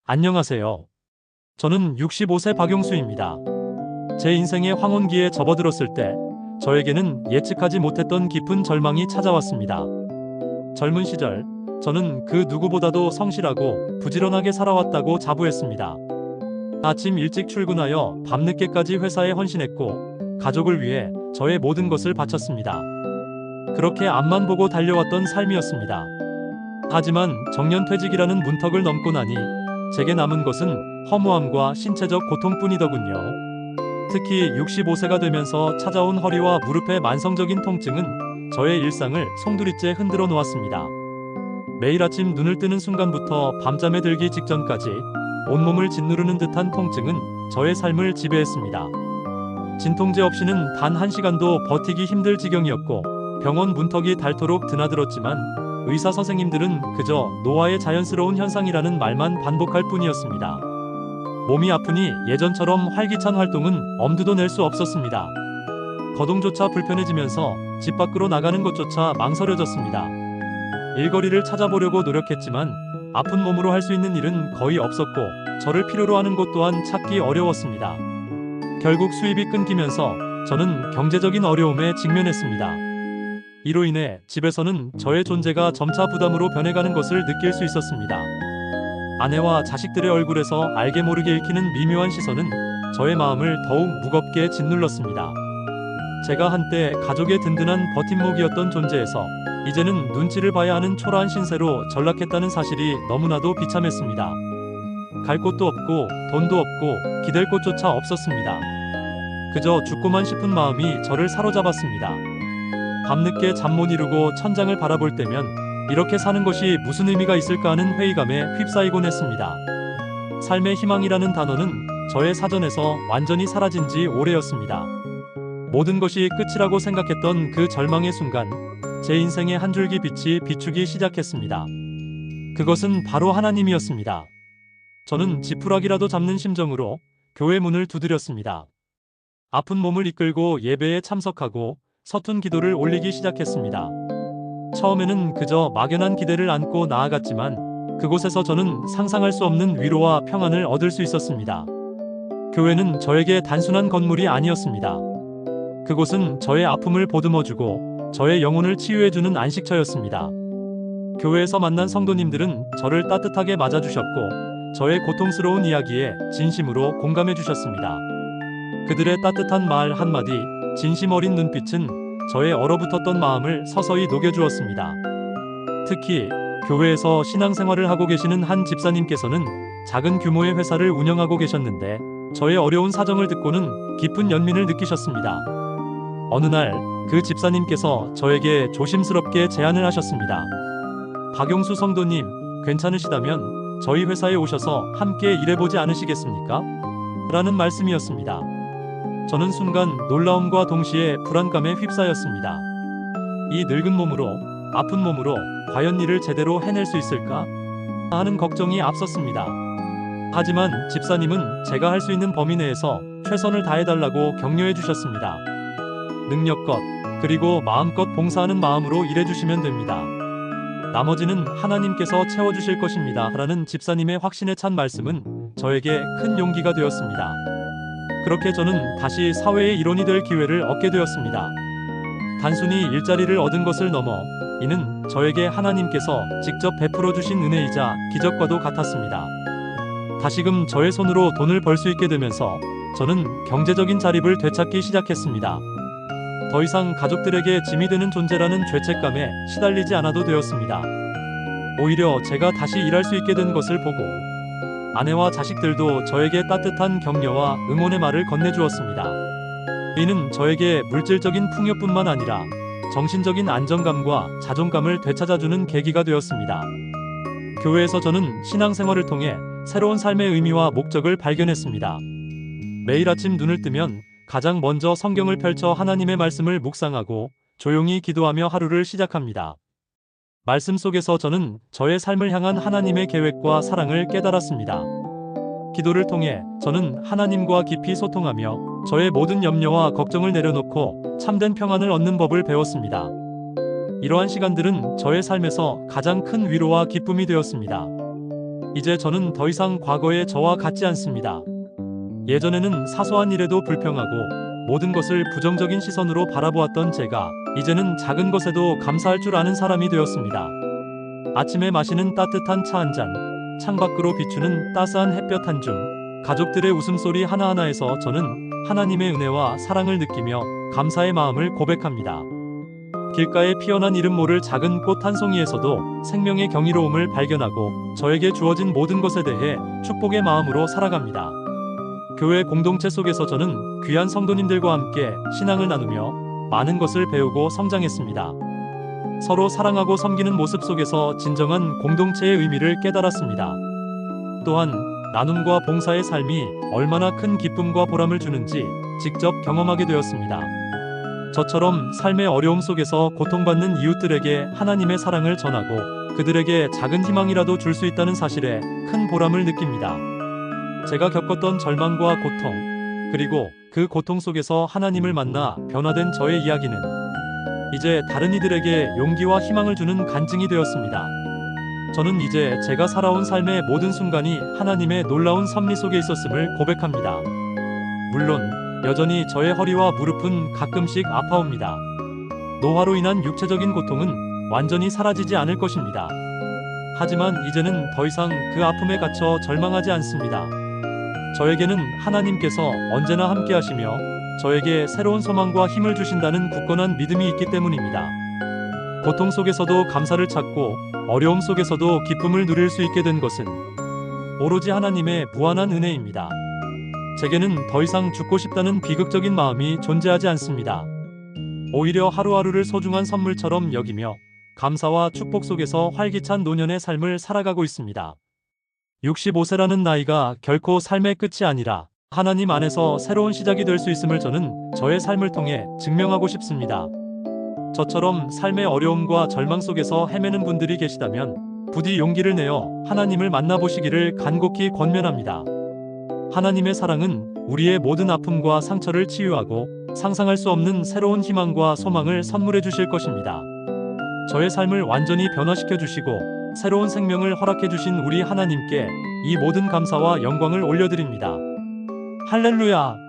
안녕하세요. 저는 65세 박용수입니다. 제 인생의 황혼기에 접어들었을 때 저에게는 예측하지 못했던 깊은 절망이 찾아왔습니다. 젊은 시절 저는 그 누구보다도 성실하고 부지런하게 살아왔다고 자부했습니다. 아침 일찍 출근하여 밤늦게까지 회사에 헌신했고 가족을 위해 저의 모든 것을 바쳤습니다. 그렇게 앞만 보고 달려왔던 삶이었습니다. 하지만 정년퇴직이라는 문턱을 넘고 나니 제게 남은 것은 허무함과 신체적 고통뿐이더군요. 특히 65세가 되면서 찾아온 허리와 무릎의 만성적인 통증은 저의 일상을 송두리째 흔들어 놓았습니다. 매일 아침 눈을 뜨는 순간부터 밤잠에 들기 직전까지 온몸을 짓누르는 듯한 통증은 저의 삶을 지배했습니다. 진통제 없이는 단 1시간도 버티기 힘들 지경이었고 병원 문턱이 닳도록 드나들었지만 의사 선생님들은 그저 노화의 자연스러운 현상이라는 말만 반복할 뿐이었습니다. 몸이 아프니 예전처럼 활기찬 활동은 엄두도 낼 수 없었습니다. 거동조차 불편해지면서 집 밖으로 나가는 것조차 망설여졌습니다. 일거리를 찾아보려고 노력했지만 아픈 몸으로 할 수 있는 일은 거의 없었고 저를 필요로 하는 곳 또한 찾기 어려웠습니다. 결국 수입이 끊기면서 저는 경제적인 어려움에 직면했습니다. 이로 인해 집에서는 저의 존재가 점차 부담으로 변해가는 것을 느낄 수 있었습니다. 아내와 자식들의 얼굴에서 알게 모르게 읽히는 미묘한 시선은 저의 마음을 더욱 무겁게 짓눌렀습니다. 제가 한때 가족의 든든한 버팀목이었던 존재에서 이제는 눈치를 봐야 하는 초라한 신세로 전락했다는 사실이 너무나도 비참했습니다. 갈 곳도 없고 돈도 없고 기댈 곳조차 없었습니다. 그저 죽고만 싶은 마음이 저를 사로잡았습니다. 밤늦게 잠 못 이루고 천장을 바라볼 때면 이렇게 사는 것이 무슨 의미가 있을까 하는 회의감에 휩싸이곤 했습니다. 삶의 희망이라는 단어는 저의 사전에서 완전히 사라진 지 오래였습니다. 모든 것이 끝이라고 생각했던 그 절망의 순간 제 인생의 한 줄기 빛이 비추기 시작했습니다. 그것은 바로 하나님이었습니다. 저는 지푸라기라도 잡는 심정으로 교회 문을 두드렸습니다. 아픈 몸을 이끌고 예배에 참석하고 서툰 기도를 올리기 시작했습니다. 처음에는 그저 막연한 기대를 안고 나아갔지만 그곳에서 저는 상상할 수 없는 위로와 평안을 얻을 수 있었습니다. 교회는 저에게 단순한 건물이 아니었습니다. 그곳은 저의 아픔을 보듬어주고 저의 영혼을 치유해주는 안식처였습니다. 교회에서 만난 성도님들은 저를 따뜻하게 맞아주셨고 저의 고통스러운 이야기에 진심으로 공감해주셨습니다. 그들의 따뜻한 말 한마디, 진심 어린 눈빛은 저의 얼어붙었던 마음을 서서히 녹여주었습니다. 특히 교회에서 신앙생활을 하고 계시는 한 집사님께서는 작은 규모의 회사를 운영하고 계셨는데 저의 어려운 사정을 듣고는 깊은 연민을 느끼셨습니다. 어느 날 그 집사님께서 저에게 조심스럽게 제안을 하셨습니다. 박용수 성도님, 괜찮으시다면 저희 회사에 오셔서 함께 일해보지 않으시겠습니까? 라는 말씀이었습니다. 저는 순간 놀라움과 동시에 불안감에 휩싸였습니다. 이 늙은 몸으로, 아픈 몸으로 과연 일을 제대로 해낼 수 있을까? 하는 걱정이 앞섰습니다. 하지만 집사님은 제가 할 수 있는 범위 내에서 최선을 다해달라고 격려해 주셨습니다. 능력껏, 그리고 마음껏 봉사하는 마음으로 일해주시면 됩니다. 나머지는 하나님께서 채워주실 것입니다. 라는 집사님의 확신에 찬 말씀은 저에게 큰 용기가 되었습니다. 그렇게 저는 다시 사회의 일원이 될 기회를 얻게 되었습니다. 단순히 일자리를 얻은 것을 넘어 이는 저에게 하나님께서 직접 베풀어 주신 은혜이자 기적과도 같았습니다. 다시금 저의 손으로 돈을 벌 수 있게 되면서 저는 경제적인 자립을 되찾기 시작했습니다. 더 이상 가족들에게 짐이 되는 존재라는 죄책감에 시달리지 않아도 되었습니다. 오히려 제가 다시 일할 수 있게 된 것을 보고 아내와 자식들도 저에게 따뜻한 격려와 응원의 말을 건네주었습니다. 이는 저에게 물질적인 풍요뿐만 아니라 정신적인 안정감과 자존감을 되찾아주는 계기가 되었습니다. 교회에서 저는 신앙생활을 통해 새로운 삶의 의미와 목적을 발견했습니다. 매일 아침 눈을 뜨면 가장 먼저 성경을 펼쳐 하나님의 말씀을 묵상하고 조용히 기도하며 하루를 시작합니다. 말씀 속에서 저는 저의 삶을 향한 하나님의 계획과 사랑을 깨달았습니다. 기도를 통해 저는 하나님과 깊이 소통하며 저의 모든 염려와 걱정을 내려놓고 참된 평안을 얻는 법을 배웠습니다. 이러한 시간들은 저의 삶에서 가장 큰 위로와 기쁨이 되었습니다. 이제 저는 더 이상 과거의 저와 같지 않습니다. 예전에는 사소한 일에도 불평하고 모든 것을 부정적인 시선으로 바라보았던 제가 이제는 작은 것에도 감사할 줄 아는 사람이 되었습니다. 아침에 마시는 따뜻한 차 한 잔, 창밖으로 비추는 따스한 햇볕 한 줌, 가족들의 웃음소리 하나하나에서 저는 하나님의 은혜와 사랑을 느끼며 감사의 마음을 고백합니다. 길가에 피어난 이름 모를 작은 꽃 한 송이에서도 생명의 경이로움을 발견하고 저에게 주어진 모든 것에 대해 축복의 마음으로 살아갑니다. 교회 공동체 속에서 저는 귀한 성도님들과 함께 신앙을 나누며 많은 것을 배우고 성장했습니다. 서로 사랑하고 섬기는 모습 속에서 진정한 공동체의 의미를 깨달았습니다. 또한 나눔과 봉사의 삶이 얼마나 큰 기쁨과 보람을 주는지 직접 경험하게 되었습니다. 저처럼 삶의 어려움 속에서 고통받는 이웃들에게 하나님의 사랑을 전하고 그들에게 작은 희망이라도 줄 수 있다는 사실에 큰 보람을 느낍니다. 제가 겪었던 절망과 고통, 그리고 그 고통 속에서 하나님을 만나 변화된 저의 이야기는 이제 다른 이들에게 용기와 희망을 주는 간증이 되었습니다. 저는 이제 제가 살아온 삶의 모든 순간이 하나님의 놀라운 섭리 속에 있었음을 고백합니다. 물론 여전히 저의 허리와 무릎은 가끔씩 아파옵니다. 노화로 인한 육체적인 고통은 완전히 사라지지 않을 것입니다. 하지만 이제는 더 이상 그 아픔에 갇혀 절망하지 않습니다. 저에게는 하나님께서 언제나 함께 하시며 저에게 새로운 소망과 힘을 주신다는 굳건한 믿음이 있기 때문입니다. 고통 속에서도 감사를 찾고 어려움 속에서도 기쁨을 누릴 수 있게 된 것은 오로지 하나님의 무한한 은혜입니다. 제게는 더 이상 죽고 싶다는 비극적인 마음이 존재하지 않습니다. 오히려 하루하루를 소중한 선물처럼 여기며 감사와 축복 속에서 활기찬 노년의 삶을 살아가고 있습니다. 65세라는 나이가 결코 삶의 끝이 아니라 하나님 안에서 새로운 시작이 될 수 있음을 저는 저의 삶을 통해 증명하고 싶습니다. 저처럼 삶의 어려움과 절망 속에서 헤매는 분들이 계시다면 부디 용기를 내어 하나님을 만나보시기를 간곡히 권면합니다. 하나님의 사랑은 우리의 모든 아픔과 상처를 치유하고 상상할 수 없는 새로운 희망과 소망을 선물해 주실 것입니다. 저의 삶을 완전히 변화시켜 주시고 새로운 생명을 허락해 주신 우리 하나님께 이 모든 감사와 영광을 올려드립니다. 할렐루야!